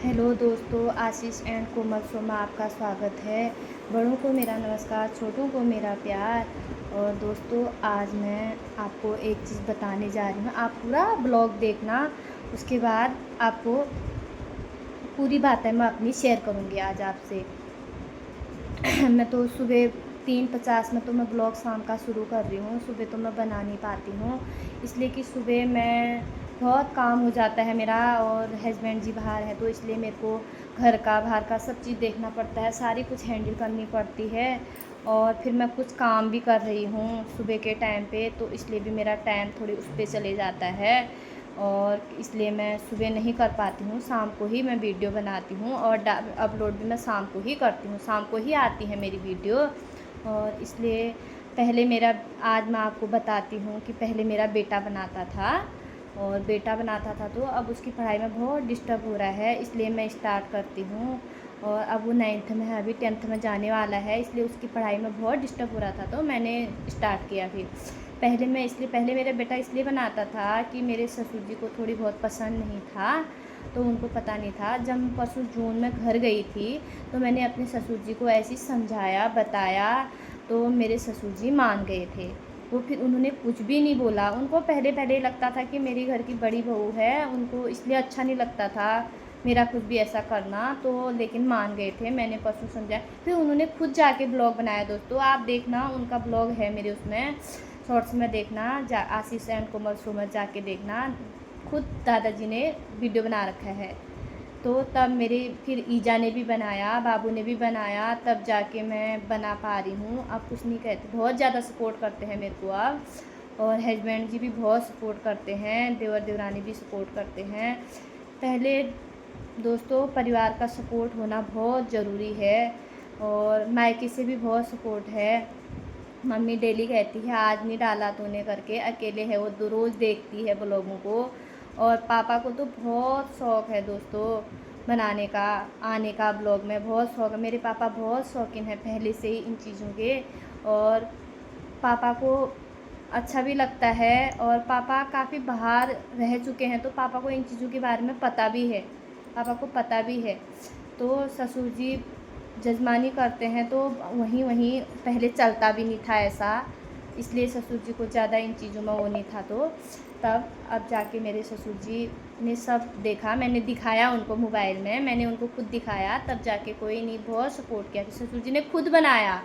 Hello दोस्तों, आशीष and Komal show में आपका स्वागत है। बड़ों को मेरा नमस्कार, छोटों को मेरा प्यार। और दोस्तों, आज मैं आपको एक चीज़ बताने जा रही हूँ। आप पूरा ब्लॉग देखना, उसके बाद आपको पूरी बातें मैं अपनी शेयर करूँगी आज आपसे। मैं तो सुबह 3:50 में तो मैं ब्लॉग शाम का शुरू कर रही हूँ। सुबह तो मैं बना नहीं पाती हूँ, इसलिए कि सुबह मैं बहुत काम हो जाता है मेरा, और हस्बैंड जी बाहर है तो इसलिए मेरे को घर का बाहर का सब चीज़ देखना पड़ता है, सारी कुछ हैंडल करनी पड़ती है। और फिर मैं कुछ काम भी कर रही हूँ सुबह के टाइम पे, तो इसलिए भी मेरा टाइम थोड़ी उस पर चले जाता है, और इसलिए मैं सुबह नहीं कर पाती हूँ। शाम को ही मैं वीडियो बनाती हूँ और अपलोड भी मैं शाम को ही करती हूँ, शाम को ही आती है मेरी वीडियो। और इसलिए पहले मेरा, आज मैं आपको बताती हूँ कि पहले मेरा बेटा बनाता था, और बेटा बनाता था तो अब उसकी पढ़ाई में बहुत डिस्टर्ब हो रहा है, इसलिए मैं स्टार्ट करती हूँ। और अब वो 9th में है, अभी 10th में जाने वाला है, इसलिए उसकी पढ़ाई में बहुत डिस्टर्ब हो रहा था तो मैंने स्टार्ट किया। फिर पहले मेरा बेटा इसलिए बनाता था कि मेरे ससुर जी को थोड़ी बहुत पसंद नहीं था, तो उनको पता नहीं था। जब मैं परसों जून में घर गई थी तो मैंने अपने ससुर जी को ऐसे ही समझाया बताया, तो मेरे ससुर जी मान गए थे। वो फिर उन्होंने कुछ भी नहीं बोला। उनको पहले पहले लगता था कि मेरी घर की बड़ी बहू है, उनको इसलिए अच्छा नहीं लगता था मेरा कुछ भी ऐसा करना, तो लेकिन मान गए थे। मैंने परसों समझाया, फिर उन्होंने खुद जाके ब्लॉग बनाया। दोस्तों, आप देखना, उनका ब्लॉग है मेरे उसमें शॉर्ट्स में, देखना आशीष एंड कोमल शो में जाके देखना। खुद दादाजी ने वीडियो बना रखा है। तो तब मेरे फिर ईजा ने भी बनाया, बाबू ने भी बनाया, तब जाके मैं बना पा रही हूँ। अब कुछ नहीं कहते, बहुत ज़्यादा सपोर्ट करते हैं मेरे को अब। और हस्बैंड जी भी बहुत सपोर्ट करते हैं, देवर देवरानी भी सपोर्ट करते हैं। पहले दोस्तों, परिवार का सपोर्ट होना बहुत ज़रूरी है, और मायके से भी बहुत सपोर्ट है। मम्मी डेली कहती है आज नहीं डाला तूने करके, अकेले है वो, तो रोज़ देखती है ब्लॉगों को। और पापा को तो बहुत शौक़ है दोस्तों बनाने का, आने का ब्लॉग में बहुत शौक़ है। मेरे पापा बहुत शौकीन है पहले से ही इन चीज़ों के, और पापा को अच्छा भी लगता है। और पापा काफ़ी बाहर रह चुके हैं, तो पापा को इन चीज़ों के बारे में पता भी है, पापा को पता भी है। तो ससुर जी जजमानी करते हैं, तो वहीं पहले चलता भी नहीं था ऐसा, इसलिए ससुर जी को ज़्यादा इन चीज़ों में वो नहीं था। तो तब अब जाके मेरे ससुर जी ने सब देखा, मैंने दिखाया उनको मोबाइल में, मैंने उनको खुद दिखाया, तब जाके कोई नहीं, बहुत सपोर्ट किया। फिर ससुर जी ने खुद बनाया,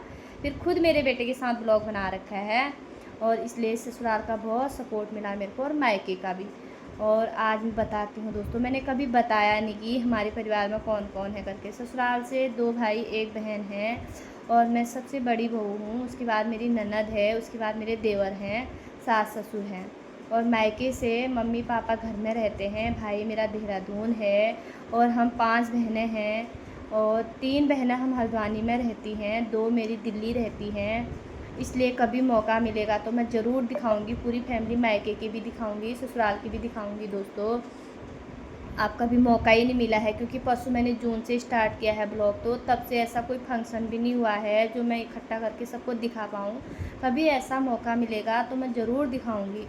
फिर खुद मेरे बेटे के साथ ब्लॉग बना रखा है, और इसलिए ससुराल का बहुत सपोर्ट मिला मेरे को, और मायके का भी। और आज मैं बताती हूँ दोस्तों, मैंने कभी बताया नहीं कि हमारे परिवार में कौन कौन है करके। ससुराल से 2 भाई 1 बहन है, और मैं सबसे बड़ी बहू हूँ। उसके बाद मेरी ननद है, उसके बाद मेरे देवर हैं, सास ससुर हैं। और मायके से मम्मी पापा घर में रहते हैं, भाई मेरा देहरादून है, और हम 5 बहनें हैं। और 3 बहनें हम हल्द्वानी में रहती हैं, 2 मेरी दिल्ली रहती हैं। इसलिए कभी मौका मिलेगा तो मैं ज़रूर दिखाऊंगी पूरी फैमिली, मायके की भी दिखाऊंगी, ससुराल की भी दिखाऊंगी। दोस्तों, आपका भी मौका ही नहीं मिला है, क्योंकि परसों मैंने जून से स्टार्ट किया है ब्लॉग, तो तब से ऐसा कोई फंक्शन भी नहीं हुआ है जो मैं इकट्ठा करके सबको दिखा पाऊँ। कभी ऐसा मौका मिलेगा तो मैं ज़रूर दिखाऊंगी।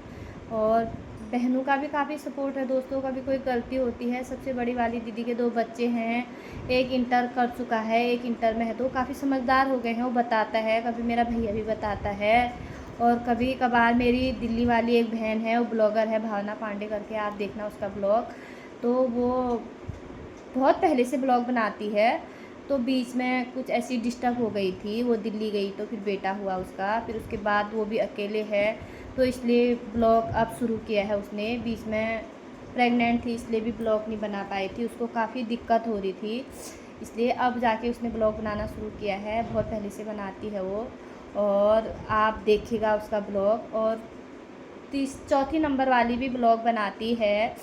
और बहनों का भी काफ़ी सपोर्ट है दोस्तों, कभी कोई गलती होती है। सबसे बड़ी वाली दीदी के 2 बच्चे हैं, एक इंटर कर चुका है, एक इंटर में है, तो काफ़ी समझदार हो गए हैं, वो बताता है। कभी मेरा भैया भी बताता है, और कभी कभार मेरी दिल्ली वाली एक बहन है, वो ब्लॉगर है, भावना पांडे करके, आप देखना उसका ब्लॉग। तो वो बहुत पहले से ब्लॉग बनाती है, तो बीच में कुछ ऐसी डिस्टर्ब हो गई थी, वो दिल्ली गई तो फिर बेटा हुआ उसका, फिर उसके बाद वो भी अकेले है, तो इसलिए ब्लॉग अब शुरू किया है उसने। बीच में प्रेग्नेंट थी, इसलिए भी ब्लॉग नहीं बना पाई थी, उसको काफ़ी दिक्कत हो रही थी, इसलिए अब जाके उसने ब्लॉग बनाना शुरू किया है। बहुत पहले से बनाती है वो, और आप देखिएगा उसका ब्लॉग। और चौथी नंबर वाली भी ब्लॉग बनाती है,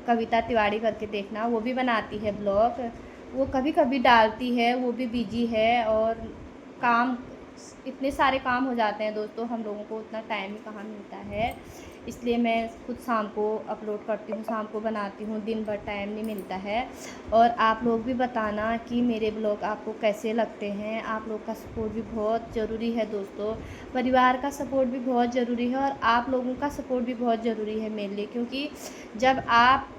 कविता तिवारी करके, देखना, वो भी बनाती है ब्लॉग। वो कभी कभी डालती है, वो भी बिजी है, और काम, इतने सारे काम हो जाते हैं दोस्तों, हम लोगों को उतना टाइम ही कहाँ मिलता है। इसलिए मैं खुद शाम को अपलोड करती हूँ, शाम को बनाती हूँ, दिन भर टाइम नहीं मिलता है। और आप लोग भी बताना कि मेरे ब्लॉग आपको कैसे लगते हैं। आप लोग का सपोर्ट भी बहुत ज़रूरी है दोस्तों, परिवार का सपोर्ट भी बहुत ज़रूरी है, और आप लोगों का सपोर्ट भी बहुत ज़रूरी है मेरे लिए, क्योंकि जब आप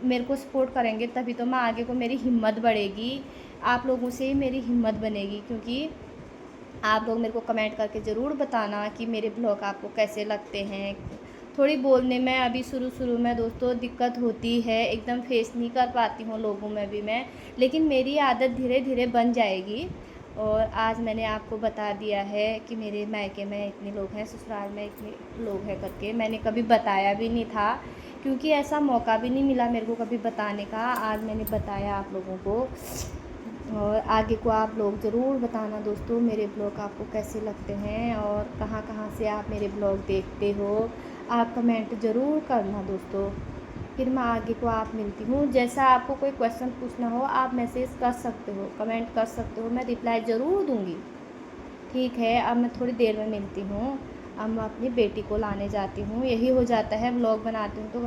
मेरे को सपोर्ट करेंगे तभी तो मैं आगे को मेरी हिम्मत बढ़ेगी। आप लोगों से ही मेरी हिम्मत बनेगी, क्योंकि आप लोग मेरे को कमेंट करके ज़रूर बताना कि मेरे ब्लॉग आपको कैसे लगते हैं। थोड़ी बोलने में अभी शुरू में दोस्तों दिक्कत होती है, एकदम फेस नहीं कर पाती हूँ लोगों में भी मैं, लेकिन मेरी आदत धीरे धीरे बन जाएगी। और आज मैंने आपको बता दिया है कि मेरे मायके में इतने लोग हैं, ससुराल में इतने लोग हैं करके। मैंने कभी बताया भी नहीं था, क्योंकि ऐसा मौका भी नहीं मिला मेरे को कभी बताने का। आज मैंने बताया आप लोगों को, और आगे को आप लोग ज़रूर बताना दोस्तों मेरे ब्लॉग आपको कैसे लगते हैं और कहाँ कहाँ से आप मेरे ब्लॉग देखते हो। आप कमेंट ज़रूर करना दोस्तों। फिर मैं आगे को आप मिलती हूँ। जैसा आपको कोई क्वेश्चन पूछना हो आप मैसेज कर सकते हो, कमेंट कर सकते हो, मैं रिप्लाई ज़रूर दूँगी। ठीक है, अब मैं थोड़ी देर में मिलती हूँ। अब मैं अपनी बेटी को लाने जाती हूँ। यही हो जाता है, व्लॉग बनाती हूँ तो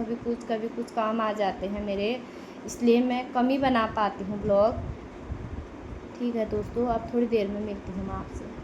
कभी कुछ काम आ जाते हैं मेरे, इसलिए मैं कम ही बना पाती हूँ ब्लॉग। ठीक है दोस्तों, अब थोड़ी देर में मिलती हूँ मैं आपसे।